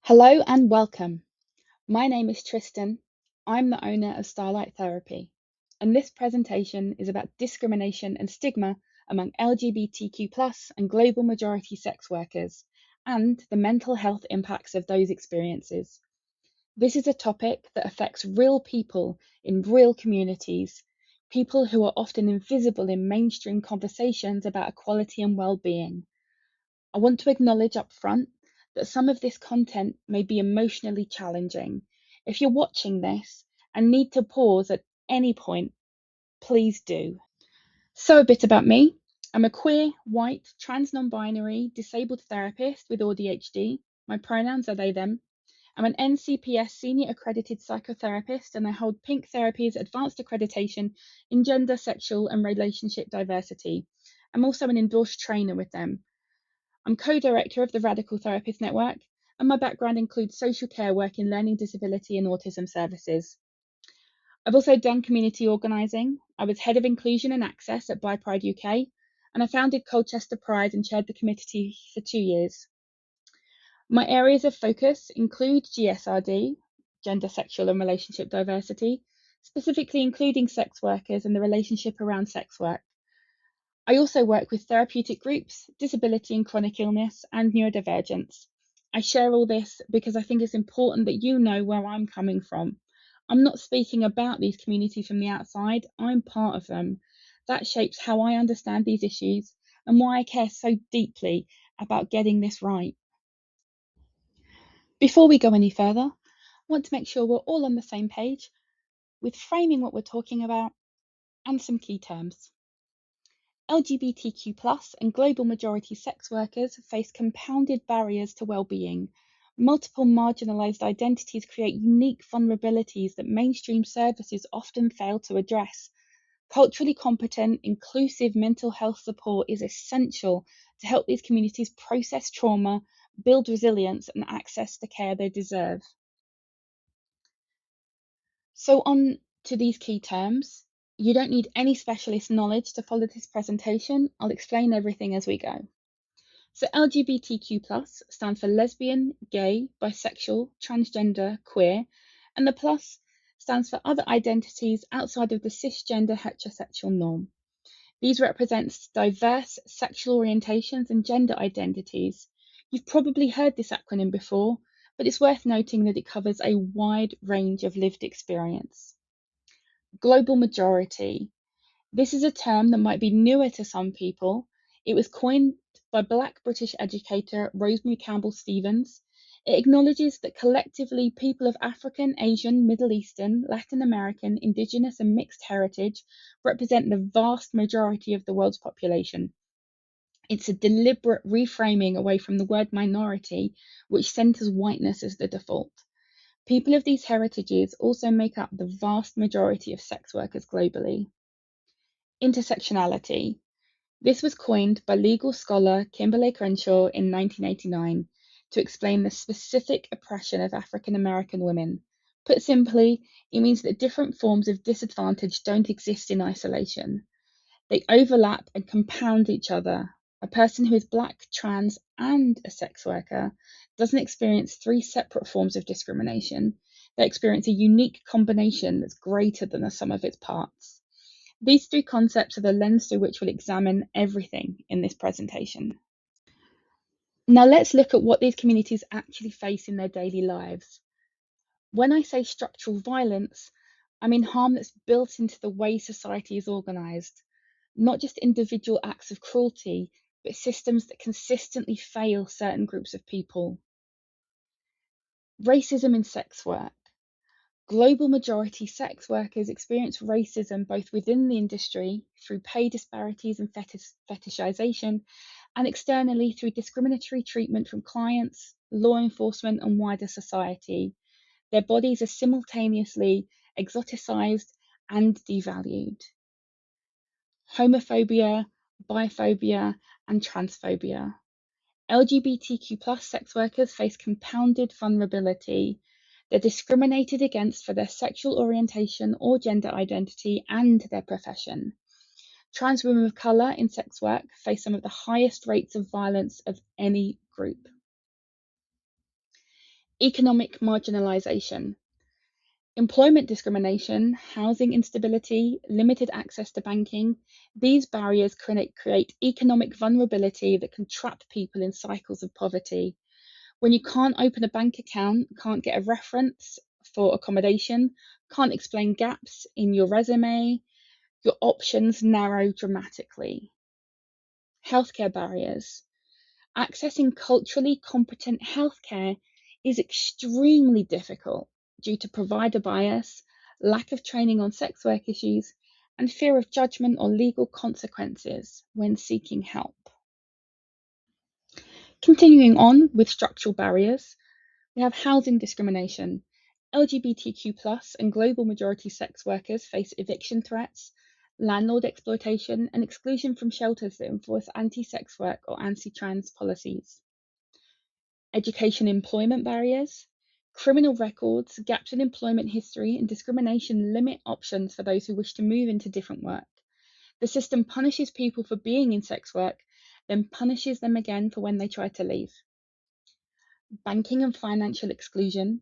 Hello and welcome. My name is Tristan. I'm the owner of Starlight Therapy, and this presentation is about discrimination and stigma among LGBTQ and global majority sex workers and the mental health impacts of those experiences. This is a topic that affects real people in real communities, people who are often invisible in mainstream conversations about equality and well-being. I want to acknowledge up front that some of this content may be emotionally challenging. If you're watching this and need to pause at any point, please do. So, a bit about me. I'm a queer, white, trans non binary, disabled therapist with ADHD. My pronouns are they, them. I'm an NCPS senior accredited psychotherapist and I hold Pink Therapy's advanced accreditation in gender, sexual, and relationship diversity. I'm also an endorsed trainer with them. I'm co-director of the Radical Therapist Network, and my background includes social care work in learning disability and autism services. I've also done community organising. I was head of inclusion and access at Bi Pride UK, and I founded Colchester Pride and chaired the committee for 2 years. My areas of focus include GSRD, gender, sexual and relationship diversity, specifically including sex workers and the relationship around sex work. I also work with therapeutic groups, disability and chronic illness, and neurodivergence. I share all this because I think it's important that you know where I'm coming from. I'm not speaking about these communities from the outside, I'm part of them. That shapes how I understand these issues and why I care so deeply about getting this right. Before we go any further, I want to make sure we're all on the same page with framing what we're talking about and some key terms. LGBTQ and global majority sex workers face compounded barriers to well-being. Multiple marginalised identities create unique vulnerabilities that mainstream services often fail to address. Culturally competent, inclusive mental health support is essential to help these communities process trauma, build resilience, and access the care they deserve. So on to these key terms. You don't need any specialist knowledge to follow this presentation. I'll explain everything as we go. So LGBTQ stands for lesbian, gay, bisexual, transgender, queer, and the plus stands for other identities outside of the cisgender heterosexual norm. These represent diverse sexual orientations and gender identities. You've probably heard this acronym before, but it's worth noting that it covers a wide range of lived experience. Global majority. This is a term that might be newer to some people. It was coined by Black British educator Rosemary Campbell Stevens. It acknowledges that collectively people of African, Asian, Middle Eastern, Latin American, Indigenous, and mixed heritage represent the vast majority of the world's population. It's a deliberate reframing away from the word minority, which centers whiteness as the default. People of these heritages also make up the vast majority of sex workers globally. Intersectionality. This was coined by legal scholar Kimberlé Crenshaw in 1989 to explain the specific oppression of African American women. Put simply, it means that different forms of disadvantage don't exist in isolation. They overlap and compound each other. A person who is Black, trans, and a sex worker doesn't experience three separate forms of discrimination. They experience a unique combination that's greater than the sum of its parts. These three concepts are the lens through which we'll examine everything in this presentation. Now let's look at what these communities actually face in their daily lives. When I say structural violence, I mean harm that's built into the way society is organised, not just individual acts of cruelty, but systems that consistently fail certain groups of people. Racism in sex work. Global majority sex workers experience racism both within the industry through pay disparities and fetishization, and externally through discriminatory treatment from clients, law enforcement, and wider society. Their bodies are simultaneously exoticized and devalued. Homophobia, biphobia, and transphobia. LGBTQ sex workers face compounded vulnerability. They're discriminated against for their sexual orientation or gender identity and their profession. Trans women of colour in sex work face some of the highest rates of violence of any group. Economic marginalisation. Employment discrimination, housing instability, limited access to banking, these barriers create economic vulnerability that can trap people in cycles of poverty. When you can't open a bank account, can't get a reference for accommodation, can't explain gaps in your resume, your options narrow dramatically. Healthcare barriers. Accessing culturally competent healthcare is extremely difficult due to provider bias, lack of training on sex work issues, and fear of judgment or legal consequences when seeking help. Continuing on with structural barriers, we have housing discrimination. LGBTQ and global majority sex workers face eviction threats, landlord exploitation, and exclusion from shelters that enforce anti-sex work or anti-trans policies. Education employment barriers, criminal records, gaps in employment history, and discrimination limit options for those who wish to move into different work. The system punishes people for being in sex work, then punishes them again for when they try to leave. Banking and financial exclusion,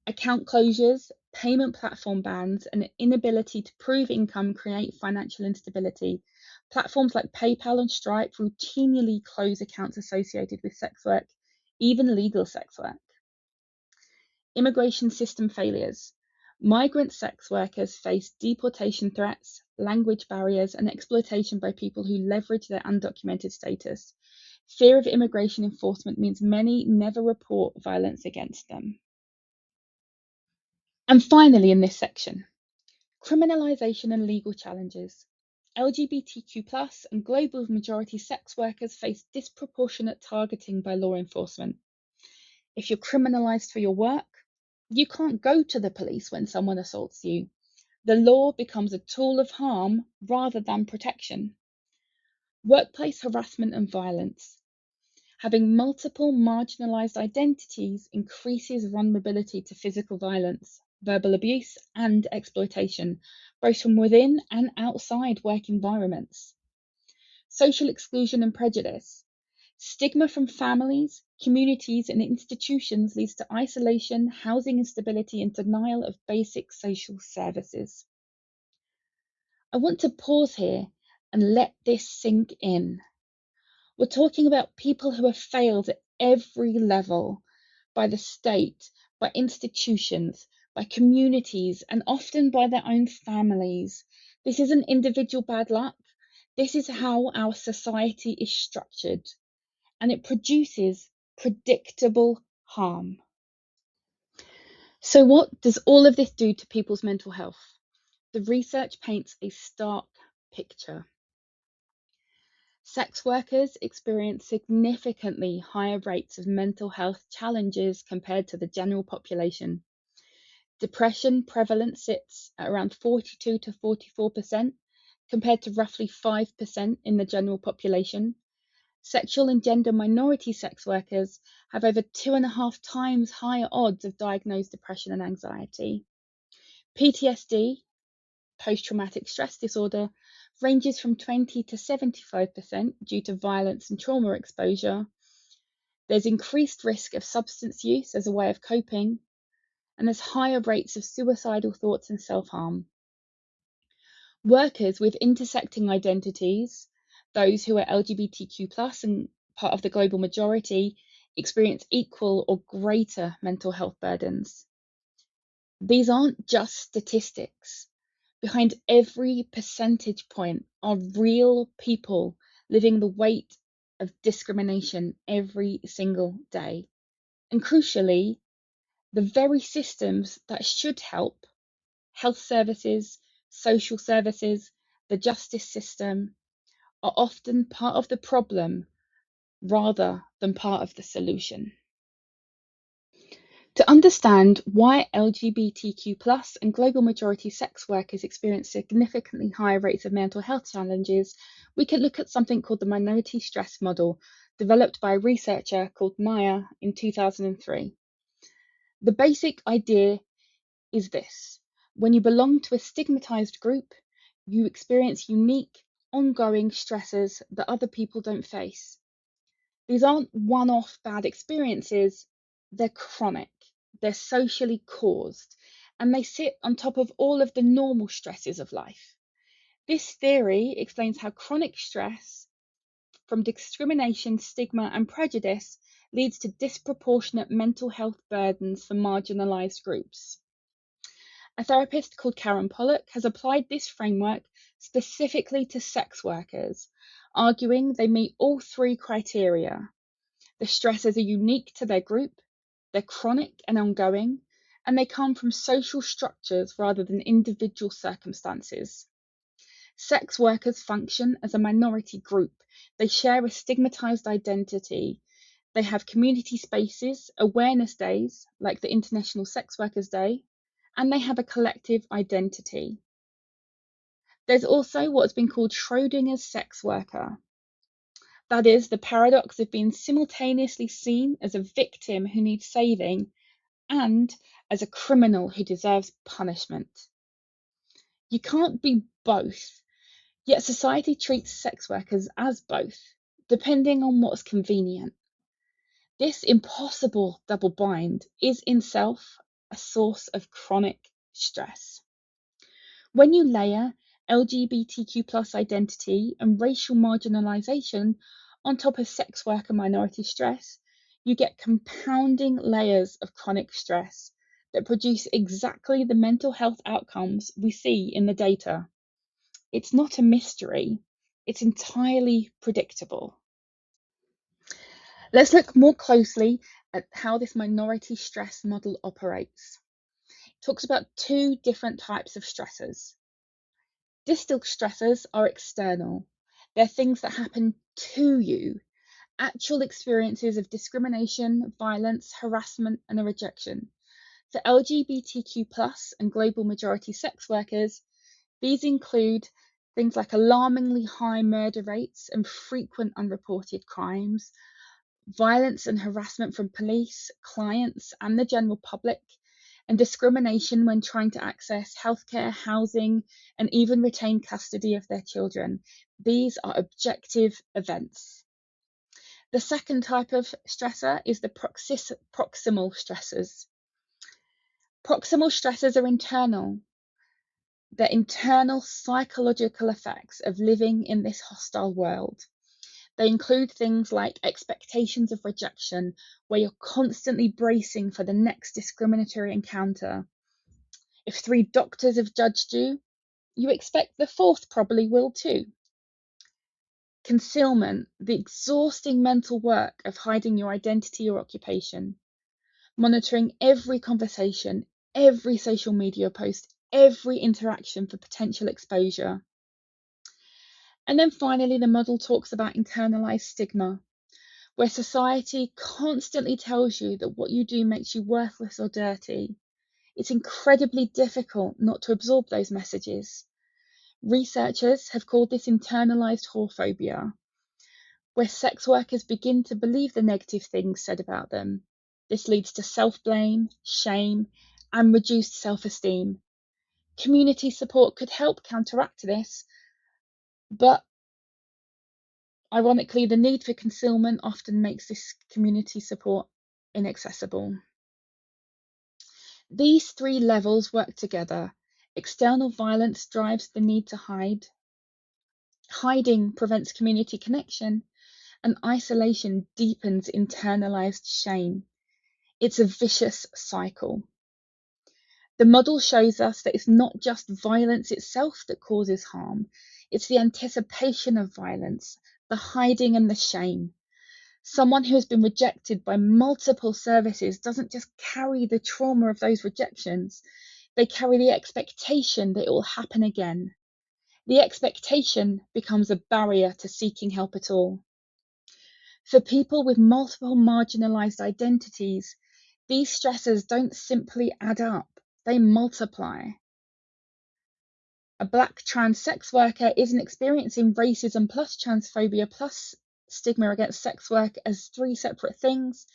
account closures, payment platform bans, and an inability to prove income create financial instability. Platforms like PayPal and Stripe routinely close accounts associated with sex work, even legal sex work. Immigration system failures. Migrant sex workers face deportation threats, language barriers, and exploitation by people who leverage their undocumented status. Fear of immigration enforcement means many never report violence against them. And finally, in this section, criminalisation and legal challenges. LGBTQ and global majority sex workers face disproportionate targeting by law enforcement. If you're criminalised for your work, you can't go to the police when someone assaults you. The law becomes a tool of harm rather than protection. Workplace harassment and violence. Having multiple marginalised identities increases vulnerability to physical violence, verbal abuse, and exploitation, both from within and outside work environments. Social exclusion and prejudice. Stigma from families, communities, and institutions leads to isolation, housing instability, and denial of basic social services. I want to pause here and let this sink in. We're talking about people who have failed at every level by the state, by institutions, by communities, and often by their own families. This isn't individual bad luck. This is how our society is structured, and it produces predictable harm. So, what does all of this do to people's mental health? The research paints a stark picture. Sex workers experience significantly higher rates of mental health challenges compared to the general population. Depression prevalence sits at around 42 to 44%, compared to roughly 5% in the general population. Sexual and gender minority sex workers have over 2.5 times higher odds of diagnosed depression and anxiety. PTSD, post-traumatic stress disorder, ranges from 20 to 75% due to violence and trauma exposure. There's increased risk of substance use as a way of coping, and there's higher rates of suicidal thoughts and self-harm. Workers with intersecting identities, those who are LGBTQ and part of the global majority, experience equal or greater mental health burdens. These aren't just statistics. Behind every percentage point are real people living the weight of discrimination every single day. And crucially, the very systems that should help, health services, social services, the justice system, are often part of the problem rather than part of the solution. To understand why LGBTQ and global majority sex workers experience significantly higher rates of mental health challenges, we could look at something called the minority stress model, developed by a researcher called Maya in 2003. The basic idea is this: when you belong to a stigmatized group, you experience unique, ongoing stresses that other people don't face. These aren't one-off bad experiences, they're chronic. they're socially caused, and they sit on top of all of the normal stresses of life. This theory explains how chronic stress from discrimination, stigma, and prejudice leads to disproportionate mental health burdens for marginalised groups. A therapist called Karen Pollock has applied this framework specifically to sex workers, arguing they meet all three criteria. The stresses are unique to their group, they're chronic and ongoing, and they come from social structures rather than individual circumstances. Sex workers function as a minority group. They share a stigmatized identity. They have community spaces, awareness days, like the International Sex Workers Day, and they have a collective identity. There's also what has been called Schrodinger's sex worker. That is the paradox of being simultaneously seen as a victim who needs saving and as a criminal who deserves punishment. You can't be both, yet society treats sex workers as both, depending on what's convenient. This impossible double bind is in itself a source of chronic stress. When you layer LGBTQ plus identity and racial marginalisation on top of sex worker minority stress, you get compounding layers of chronic stress that produce exactly the mental health outcomes we see in the data. It's not a mystery, it's entirely predictable. Let's look more closely at how this minority stress model operates. It talks about two different types of stressors. Distal stressors are external. They're things that happen to you, actual experiences of discrimination, violence, harassment, and a rejection. For LGBTQ plus and global majority sex workers, these include things like alarmingly high murder rates and frequent unreported crimes, violence and harassment from police, clients, and the general public, and discrimination when trying to access healthcare, housing, and even retain custody of their children. These are objective events. The second type of stressor is the proximal stressors. Proximal stressors are internal. They're internal psychological effects of living in this hostile world. They include things like expectations of rejection, where you're constantly bracing for the next discriminatory encounter. If 3 doctors have judged you, you expect the 4th probably will too. Concealment, the exhausting mental work of hiding your identity or occupation. Monitoring every conversation, every social media post, every interaction for potential exposure. And then finally, the model talks about internalized stigma, where society constantly tells you that what you do makes you worthless or dirty. It's incredibly difficult not to absorb those messages. Researchers have called this internalized whorephobia, where sex workers begin to believe the negative things said about them. This leads to self-blame, shame, and reduced self-esteem. Community support could help counteract this, but ironically, the need for concealment often makes this community support inaccessible. These 3 levels work together. External violence drives the need to hide. Hiding prevents community connection, and isolation deepens internalized shame. It's a vicious cycle. The model shows us that it's not just violence itself that causes harm, it's the anticipation of violence, the hiding and the shame. Someone who has been rejected by multiple services doesn't just carry the trauma of those rejections, they carry the expectation that it will happen again. The expectation becomes a barrier to seeking help at all. For people with multiple marginalized identities, these stressors don't simply add up, they multiply. A Black trans sex worker isn't experiencing racism plus transphobia plus stigma against sex work as 3 separate things.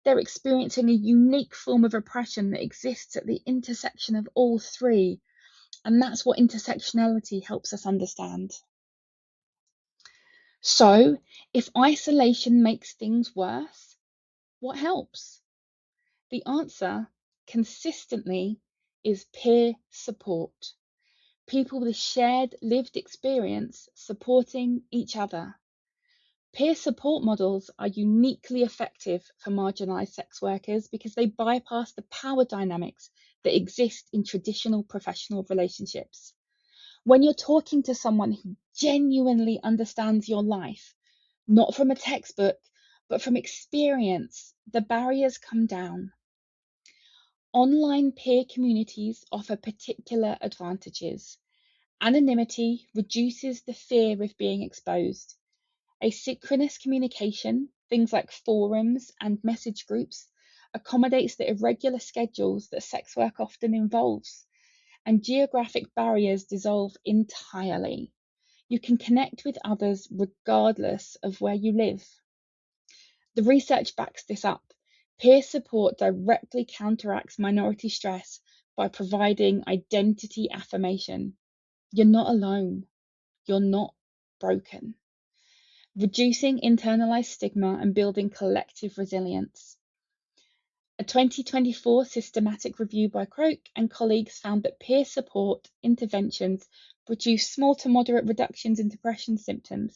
They're experiencing a unique form of oppression that exists at the intersection of all 3. And that's what intersectionality helps us understand. So, if isolation makes things worse, what helps? The answer consistently is peer support. People with shared lived experience supporting each other. Peer support models are uniquely effective for marginalised sex workers because they bypass the power dynamics that exist in traditional professional relationships. When you're talking to someone who genuinely understands your life, not from a textbook, but from experience, the barriers come down. Online peer communities offer particular advantages. Anonymity reduces the fear of being exposed. Asynchronous communication, things like forums and message groups, accommodates the irregular schedules that sex work often involves, and geographic barriers dissolve entirely. You can connect with others regardless of where you live. The research backs this up. Peer support directly counteracts minority stress by providing identity affirmation. You're not alone. You're not broken. Reducing internalized stigma and building collective resilience. A 2024 systematic review by Croak and colleagues found that peer support interventions produce small to moderate reductions in depression symptoms,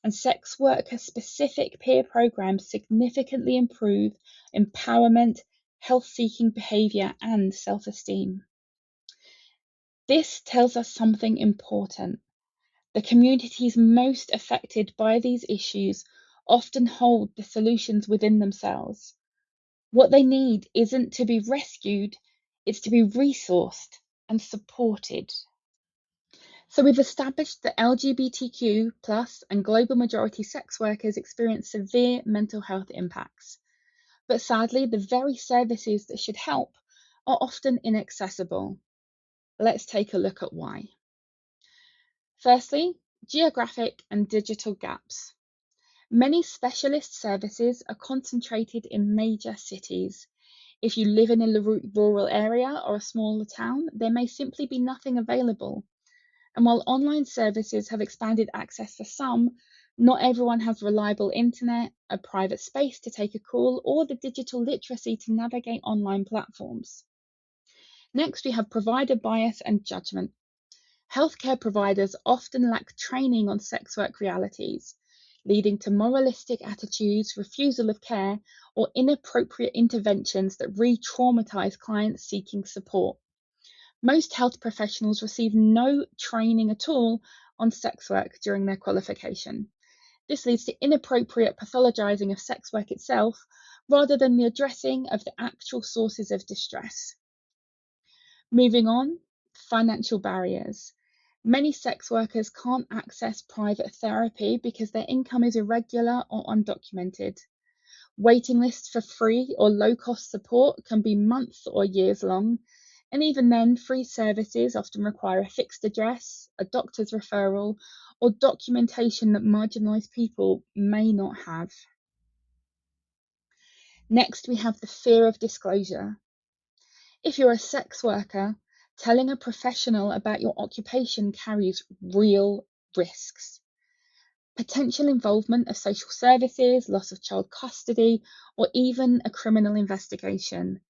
and sex worker-specific peer programs significantly improve empowerment, health-seeking behaviour, and self-esteem. This tells us something important. The communities most affected by these issues often hold the solutions within themselves. What they need isn't to be rescued, it's to be resourced and supported. So we've established that LGBTQ plus and global majority sex workers experience severe mental health impacts. But sadly, the very services that should help are often inaccessible. Let's take a look at why. Firstly, geographic and digital gaps. Many specialist services are concentrated in major cities. If you live in a rural area or a smaller town, there may simply be nothing available. And while online services have expanded access for some, not everyone has reliable internet, a private space to take a call, or the digital literacy to navigate online platforms. Next, we have provider bias and judgment. Healthcare providers often lack training on sex work realities, leading to moralistic attitudes, refusal of care, or inappropriate interventions that re-traumatize clients seeking support. Most health professionals receive no training at all on sex work during their qualification. This leads to inappropriate pathologizing of sex work itself, rather than the addressing of the actual sources of distress. Moving on, financial barriers. Many sex workers can't access private therapy because their income is irregular or undocumented. Waiting lists for free or low-cost support can be months or years long, and even then, free services often require a fixed address, a doctor's referral, or documentation that marginalised people may not have. Next, we have the fear of disclosure. If you're a sex worker, telling a professional about your occupation carries real risks. Potential involvement of social services, loss of child custody, or even a criminal investigation.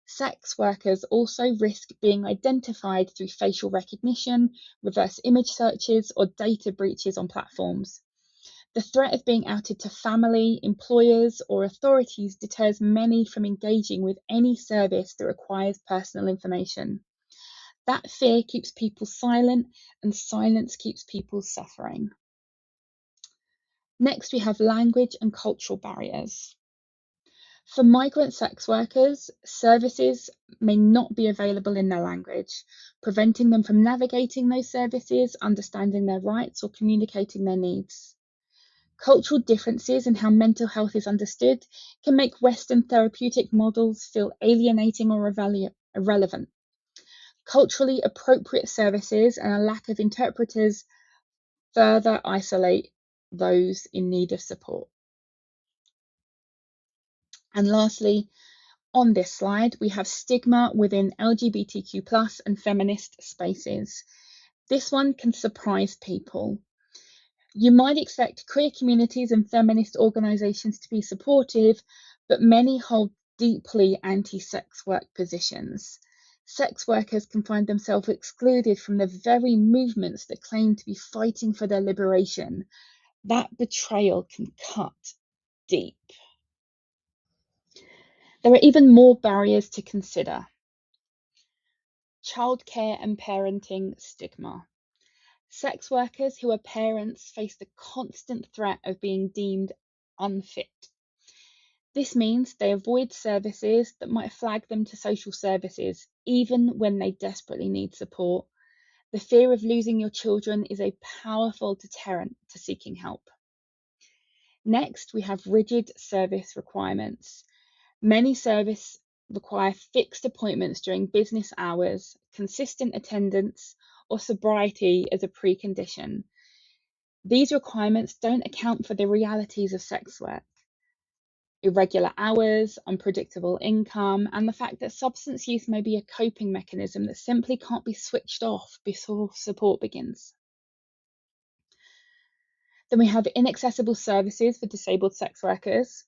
Sex workers also risk being identified through facial recognition, reverse image searches, or data breaches on platforms. The threat of being outed to family, employers, or authorities deters many from engaging with any service that requires personal information. That fear keeps people silent, and silence keeps people suffering. Next, we have language and cultural barriers. For migrant sex workers, services may not be available in their language, preventing them from navigating those services, understanding their rights, or communicating their needs. Cultural differences in how mental health is understood can make Western therapeutic models feel alienating or irrelevant. Culturally appropriate services and a lack of interpreters further isolate those in need of support. And lastly, on this slide, we have stigma within LGBTQ+ and feminist spaces. This one can surprise people. You might expect queer communities and feminist organisations to be supportive, but many hold deeply anti-sex work positions. Sex workers can find themselves excluded from the very movements that claim to be fighting for their liberation. That betrayal can cut deep. There are even more barriers to consider. Childcare and parenting stigma. Sex workers who are parents face the constant threat of being deemed unfit. This means they avoid services that might flag them to social services, even when they desperately need support. The fear of losing your children is a powerful deterrent to seeking help. Next, we have rigid service requirements. Many services require fixed appointments during business hours, consistent attendance, or sobriety as a precondition. These requirements don't account for the realities of sex work. Irregular hours, unpredictable income, and the fact that substance use may be a coping mechanism that simply can't be switched off before support begins. Then we have inaccessible services for disabled sex workers.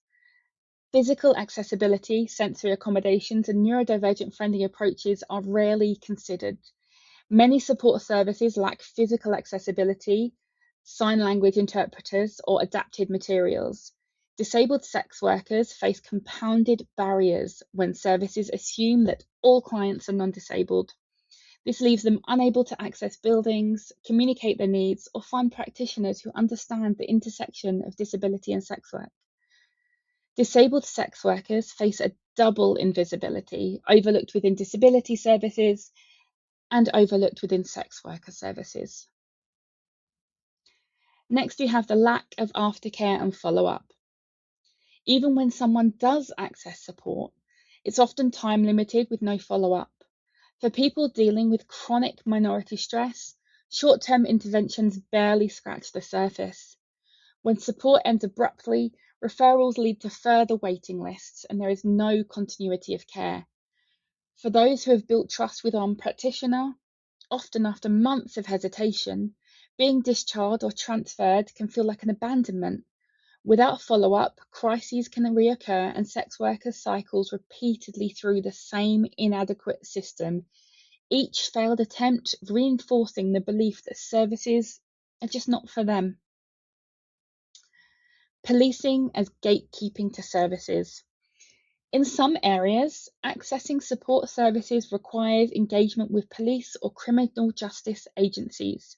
Physical accessibility, sensory accommodations, and neurodivergent friendly approaches are rarely considered. Many support services lack physical accessibility, sign language interpreters, or adapted materials. Disabled sex workers face compounded barriers when services assume that all clients are non-disabled. This leaves them unable to access buildings, communicate their needs, or find practitioners who understand the intersection of disability and sex work. Disabled sex workers face a double invisibility, overlooked within disability services and overlooked within sex worker services. Next, we have the lack of aftercare and follow-up. Even when someone does access support, it's often time limited with no follow-up. For people dealing with chronic minority stress, short-term interventions barely scratch the surface. When support ends abruptly, referrals lead to further waiting lists, and there is no continuity of care. For those who have built trust with one practitioner, often after months of hesitation, being discharged or transferred can feel like an abandonment. Without follow-up, crises can reoccur and sex workers cycles repeatedly through the same inadequate system, each failed attempt reinforcing the belief that services are just not for them. Policing as gatekeeping to services. In some areas, accessing support services requires engagement with police or criminal justice agencies.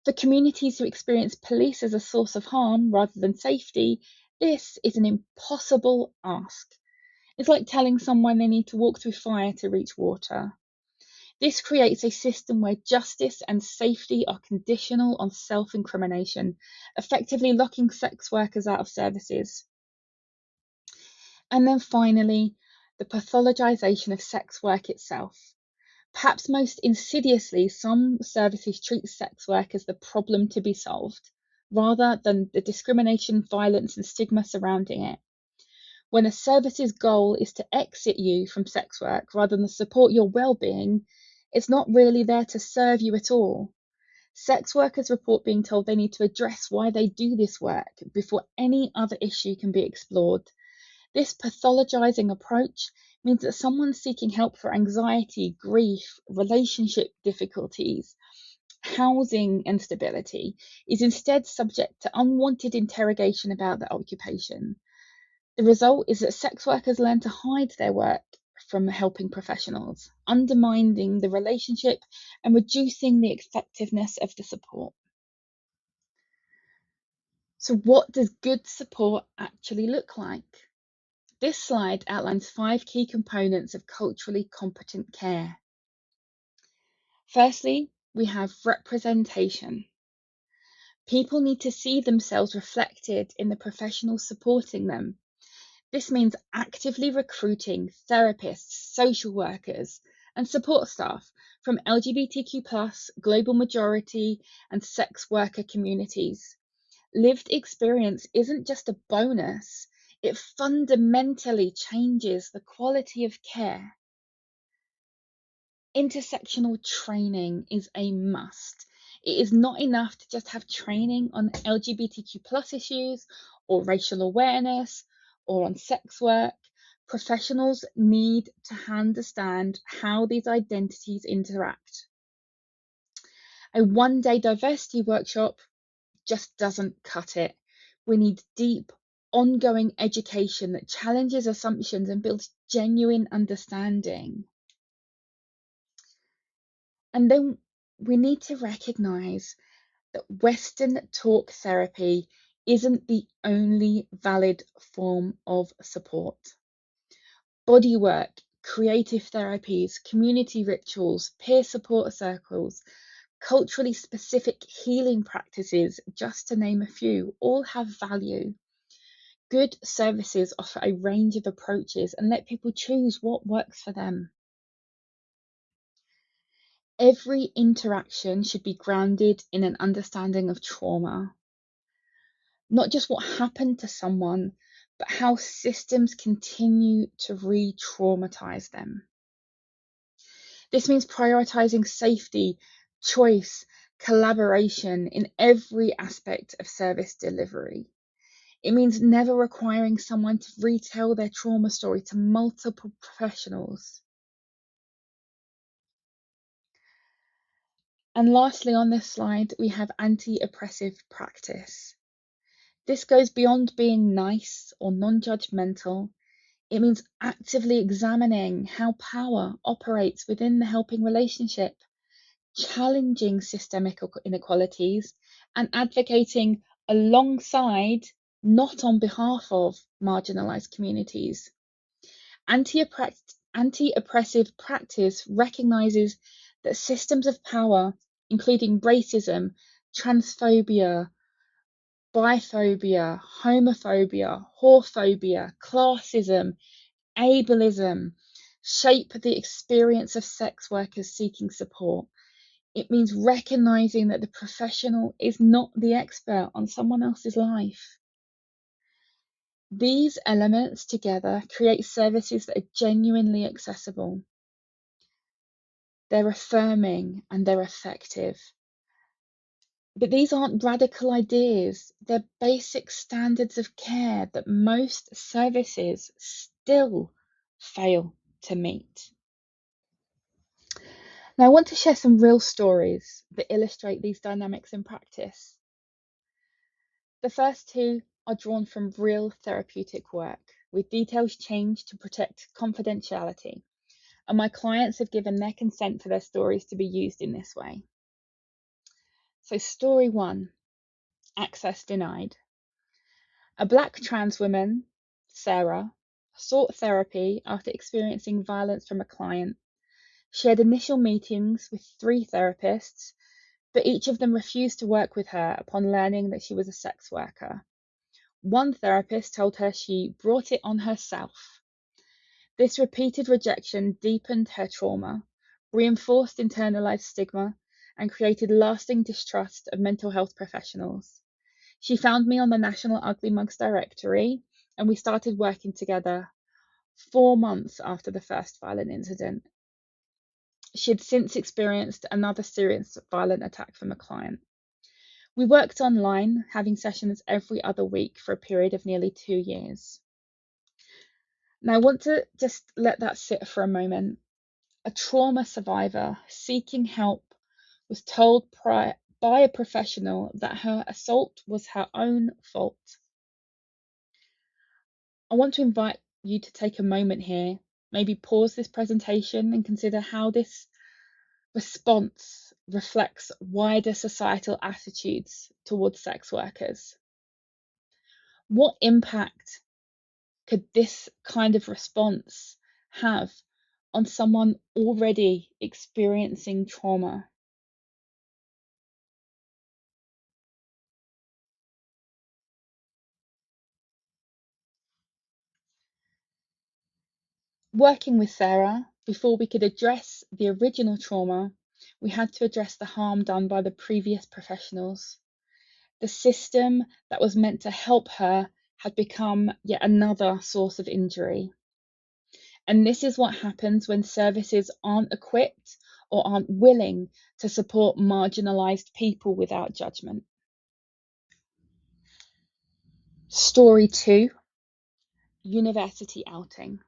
For communities who experience police as a source of harm rather than safety, this is an impossible ask. It's like telling someone they need to walk through fire to reach water. This creates a system where justice and safety are conditional on self-incrimination, effectively locking sex workers out of services. And then finally, the pathologization of sex work itself. Perhaps most insidiously, some services treat sex work as the problem to be solved, rather than the discrimination, violence, and stigma surrounding it. When a service's goal is to exit you from sex work rather than support your well-being, it's not really there to serve you at all. Sex workers report being told they need to address why they do this work before any other issue can be explored. This pathologizing approach means that someone seeking help for anxiety, grief, relationship difficulties, housing instability is instead subject to unwanted interrogation about their occupation. The result is that sex workers learn to hide their work from helping professionals, undermining the relationship and reducing the effectiveness of the support. So, what does good support actually look like? This slide outlines 5 key components of culturally competent care. Firstly, we have representation. People need to see themselves reflected in the professionals supporting them. This means actively recruiting therapists, social workers, and support staff from LGBTQ+, global majority, and sex worker communities. Lived experience isn't just a bonus, it fundamentally changes the quality of care. Intersectional training is a must. It is not enough to just have training on LGBTQ+ issues or racial awareness or on sex work. Professionals need to understand how these identities interact. A one-day diversity workshop just doesn't cut it. We need deep, ongoing education that challenges assumptions and builds genuine understanding. And then we need to recognize that Western talk therapy isn't the only valid form of support. Bodywork, creative therapies, community rituals, peer support circles, culturally specific healing practices, just to name a few, all have value. Good services offer a range of approaches and let people choose what works for them. Every interaction should be grounded in an understanding of trauma, not just what happened to someone, but how systems continue to re-traumatize them. This means prioritizing safety, choice, collaboration in every aspect of service delivery. It means never requiring someone to retell their trauma story to multiple professionals. And lastly, on this slide, we have anti-oppressive practice. This goes beyond being nice or non-judgmental. It means actively examining how power operates within the helping relationship, challenging systemic inequalities, and advocating alongside, not on behalf of, marginalised communities. Anti-oppressive practice recognises that systems of power, including racism, transphobia, biphobia, homophobia, whorephobia, classism, ableism, shape the experience of sex workers seeking support. It means recognising that the professional is not the expert on someone else's life. These elements together create services that are genuinely accessible. They're affirming and they're effective. But these aren't radical ideas, they're basic standards of care that most services still fail to meet. Now, I want to share some real stories that illustrate these dynamics in practice. The first two are drawn from real therapeutic work, with details changed to protect confidentiality, and my clients have given their consent for their stories to be used in this way. So, story one, access denied. A Black trans woman, Sarah, sought therapy after experiencing violence from a client. She had initial meetings with 3 therapists, but each of them refused to work with her upon learning that she was a sex worker. One therapist told her she brought it on herself. This repeated rejection deepened her trauma, reinforced internalized stigma, and created lasting distrust of mental health professionals. She found me on the National Ugly Mugs directory, and we started working together 4 months after the first violent incident. She had since experienced another serious violent attack from a client. We worked online, having sessions every other week for a period of nearly 2 years. Now, I want to just let that sit for a moment. A trauma survivor seeking help was told by a professional that her assault was her own fault. I want to invite you to take a moment here, maybe pause this presentation and consider how this response reflects wider societal attitudes towards sex workers. What impact could this kind of response have on someone already experiencing trauma? Working with Sarah, before we could address the original trauma, we had to address the harm done by the previous professionals. The system that was meant to help her had become yet another source of injury. And this is what happens when services aren't equipped or aren't willing to support marginalised people without judgment. Story 2, university outing.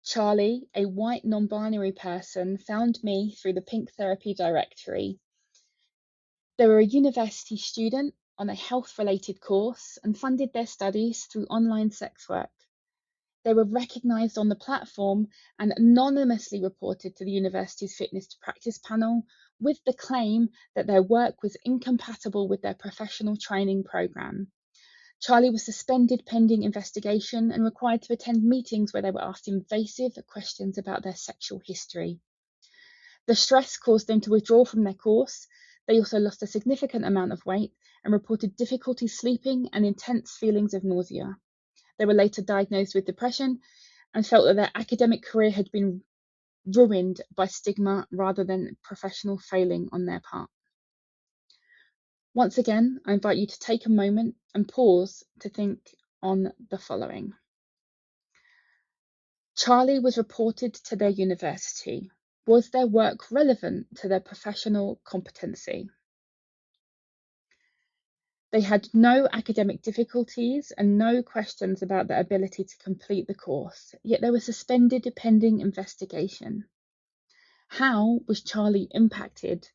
Charlie, a white non-binary person, found me through the Pink Therapy directory. They were a university student on a health-related course and funded their studies through online sex work. They were recognised on the platform and anonymously reported to the university's fitness to practice panel with the claim that their work was incompatible with their professional training programme. Charlie was suspended pending investigation and required to attend meetings where they were asked invasive questions about their sexual history. The stress caused them to withdraw from their course. They also lost a significant amount of weight and reported difficulty sleeping and intense feelings of nausea. They were later diagnosed with depression and felt that their academic career had been ruined by stigma rather than professional failing on their part. Once again, I invite you to take a moment and pause to think on the following. Charlie was reported to their university. Was their work relevant to their professional competency? They had no academic difficulties and no questions about their ability to complete the course, yet they were suspended pending investigation. How was Charlie impacted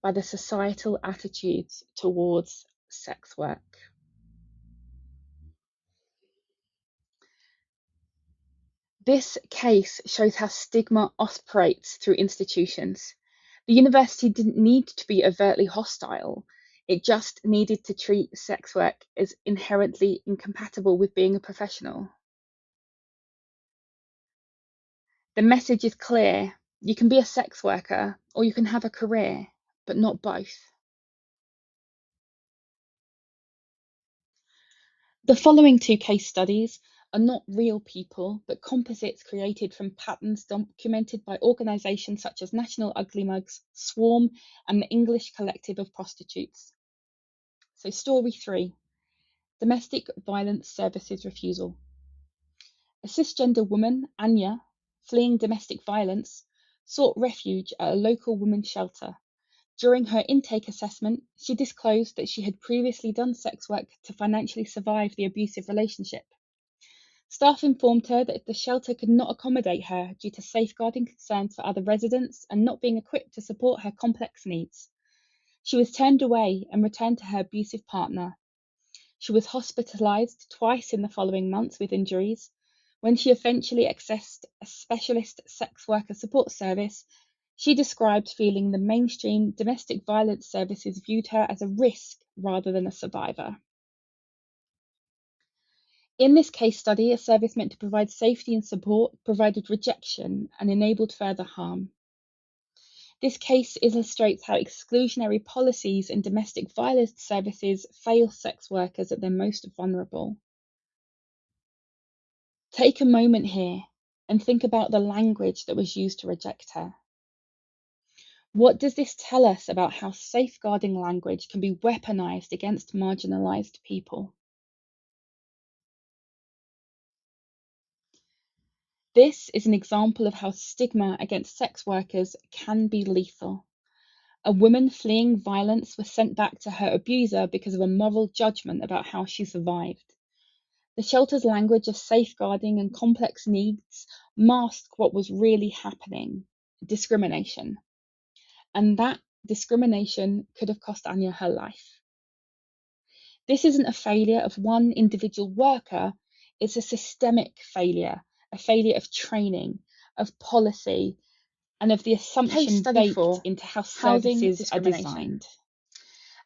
by the societal attitudes towards sex work? This case shows how stigma operates through institutions. The university didn't need to be overtly hostile. It just needed to treat sex work as inherently incompatible with being a professional. The message is clear. You can be a sex worker or you can have a career, but not both. The following two case studies are not real people, but composites created from patterns documented by organisations such as National Ugly Mugs, Swarm, and the English Collective of Prostitutes. So story 3, Domestic Violence Services Refusal. A cisgender woman, Anya, fleeing domestic violence, sought refuge at a local women's shelter. During her intake assessment, she disclosed that she had previously done sex work to financially survive the abusive relationship. Staff informed her that the shelter could not accommodate her due to safeguarding concerns for other residents and not being equipped to support her complex needs. She was turned away and returned to her abusive partner. She was hospitalised twice in the following months with injuries. When she eventually accessed a specialist sex worker support service, she described feeling the mainstream domestic violence services viewed her as a risk rather than a survivor. In this case study, a service meant to provide safety and support provided rejection and enabled further harm. This case illustrates how exclusionary policies and domestic violence services fail sex workers at their most vulnerable. Take a moment here and think about the language that was used to reject her. What does this tell us about how safeguarding language can be weaponized against marginalized people? This is an example of how stigma against sex workers can be lethal. A woman fleeing violence was sent back to her abuser because of a moral judgment about how she survived. The shelter's language of safeguarding and complex needs masked what was really happening: discrimination. And that discrimination could have cost Anya her life. This isn't a failure of one individual worker, it's a systemic failure, a failure of training, of policy, and of the assumption baked into how services are designed.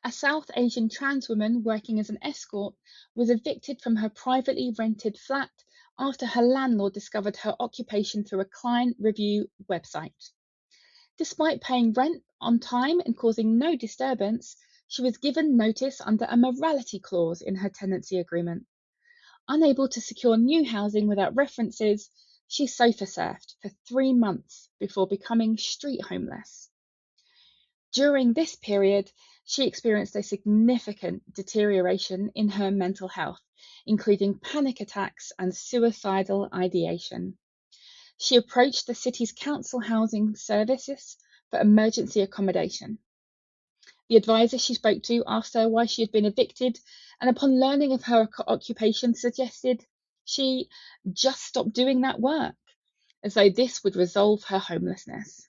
A South Asian trans woman working as an escort was evicted from her privately rented flat after her landlord discovered her occupation through a client review website. Despite paying rent on time and causing no disturbance, she was given notice under a morality clause in her tenancy agreement. Unable to secure new housing without references, she sofa surfed for 3 months before becoming street homeless. During this period, she experienced a significant deterioration in her mental health, including panic attacks and suicidal ideation. She approached the city's council housing services for emergency accommodation. The advisor she spoke to asked her why she had been evicted, and upon learning of her occupation, suggested she just stop doing that work. as though this would resolve her homelessness.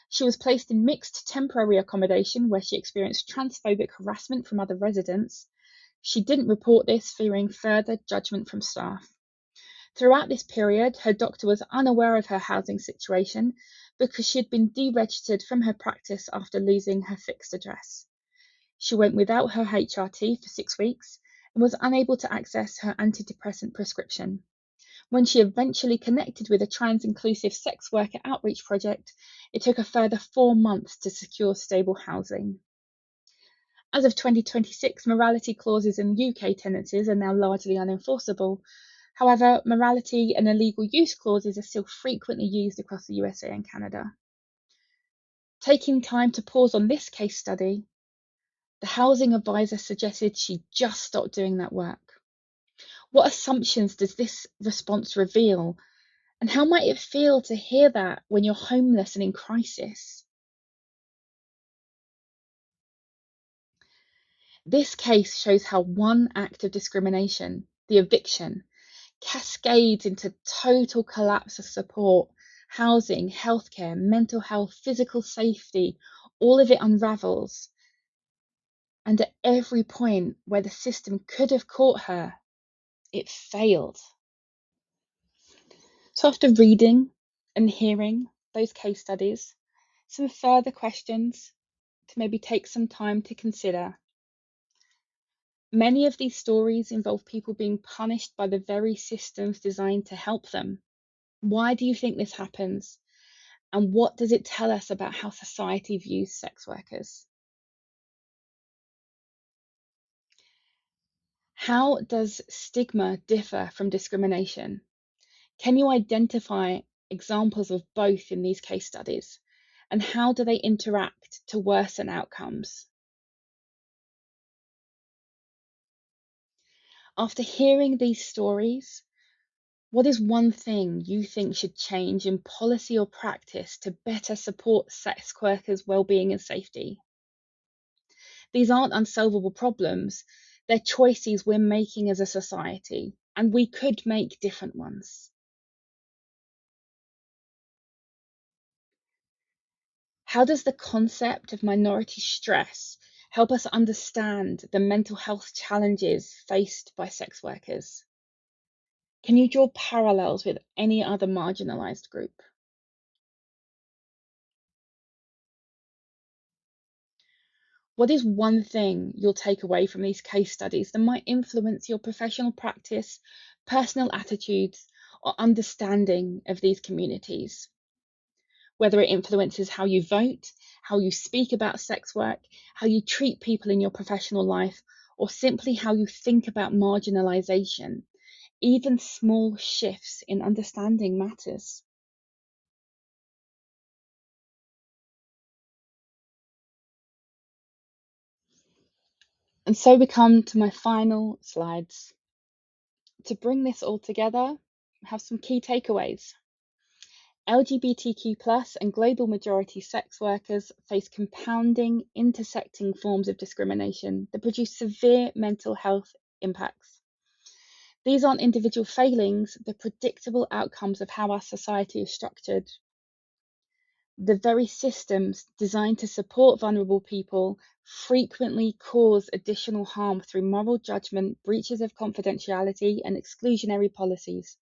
She was placed in mixed temporary accommodation where she experienced transphobic harassment from other residents. She didn't report this, fearing further judgment from staff. Throughout this period, her doctor was unaware of her housing situation because she had been deregistered from her practice after losing her fixed address. She went without her HRT for 6 weeks and was unable to access her antidepressant prescription. When she eventually connected with a trans-inclusive sex worker outreach project, it took a further 4 months to secure stable housing. As of 2026, morality clauses in UK tenancies are now largely unenforceable. However, morality and illegal use clauses are still frequently used across the USA and Canada. Taking time to pause on this case study, the housing advisor suggested she just stop doing that work. What assumptions does this response reveal? And how might it feel to hear that when you're homeless and in crisis? This case shows how one act of discrimination, the eviction, cascades into total collapse of support, housing, healthcare, mental health, physical safety, all of it unravels. And at every point where the system could have caught her, it failed. So after reading and hearing those case studies, some further questions to maybe take some time to consider. Many of these stories involve people being punished by the very systems designed to help them. Why do you think this happens? And what does it tell us about how society views sex workers? How does stigma differ from discrimination? Can you identify examples of both in these case studies? And how do they interact to worsen outcomes? After hearing these stories, what is one thing you think should change in policy or practice to better support sex workers' well-being and safety? These aren't unsolvable problems, they're choices we're making as a society, and we could make different ones. How does the concept of minority stress help us understand the mental health challenges faced by sex workers? Can you draw parallels with any other marginalised group? What is one thing you'll take away from these case studies that might influence your professional practice, personal attitudes, or understanding of these communities? Whether it influences how you vote, how you speak about sex work, how you treat people in your professional life, or simply how you think about marginalisation, even small shifts in understanding matters. And so we come to my final slides. To bring this all together, I have some key takeaways. LGBTQ and global majority sex workers face compounding, intersecting forms of discrimination that produce severe mental health impacts. These aren't individual failings, they're predictable outcomes of how our society is structured. The very systems designed to support vulnerable people frequently cause additional harm through moral judgment, breaches of confidentiality, and exclusionary policies.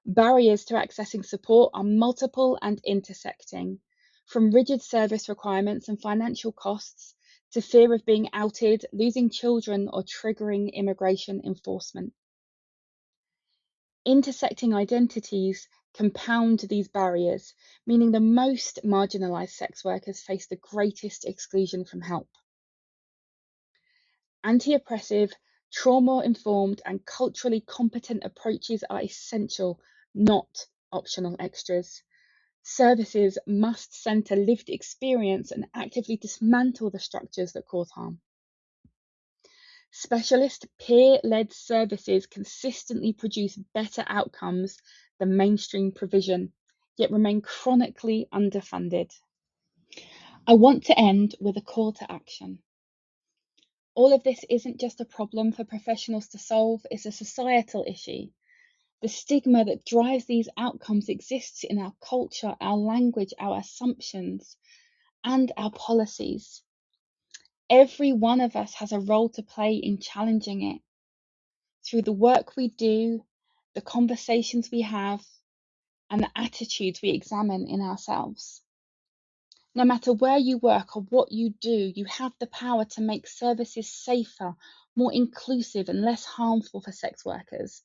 Barriers to accessing support are multiple and intersecting, from rigid service requirements and financial costs to fear of being outed, losing children, or triggering immigration enforcement. Intersecting identities compound these barriers, meaning the most marginalised sex workers face the greatest exclusion from help. Anti-oppressive, trauma-informed, and culturally competent approaches are essential, not optional extras. Services must centre lived experience and actively dismantle the structures that cause harm. Specialist peer-led services consistently produce better outcomes than mainstream provision, yet remain chronically underfunded. I want to end with a call to action. All of this isn't just a problem for professionals to solve, it's a societal issue. The stigma that drives these outcomes exists in our culture, our language, our assumptions, and our policies. Every one of us has a role to play in challenging it through the work we do, the conversations we have, and the attitudes we examine in ourselves. No matter where you work or what you do, you have the power to make services safer, more inclusive, and less harmful for sex workers.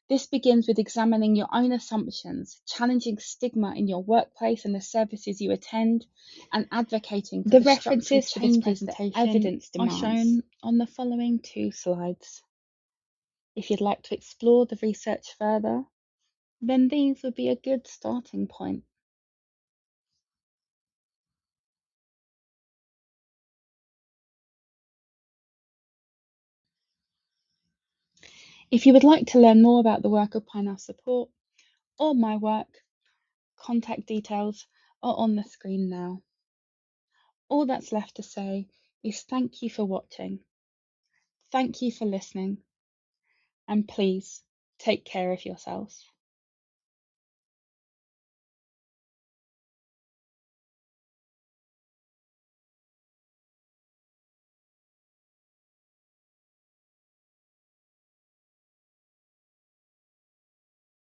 This begins with examining your own assumptions, challenging stigma in your workplace and the services you attend, and advocating for the references to this presentation evidence demands are shown on the following 2 slides. If you'd like to explore the research further, then these would be a good starting point. If you would like to learn more about the work of Pineapple Support or my work, contact details are on the screen now. All that's left to say is thank you for watching, thank you for listening, and please take care of yourselves.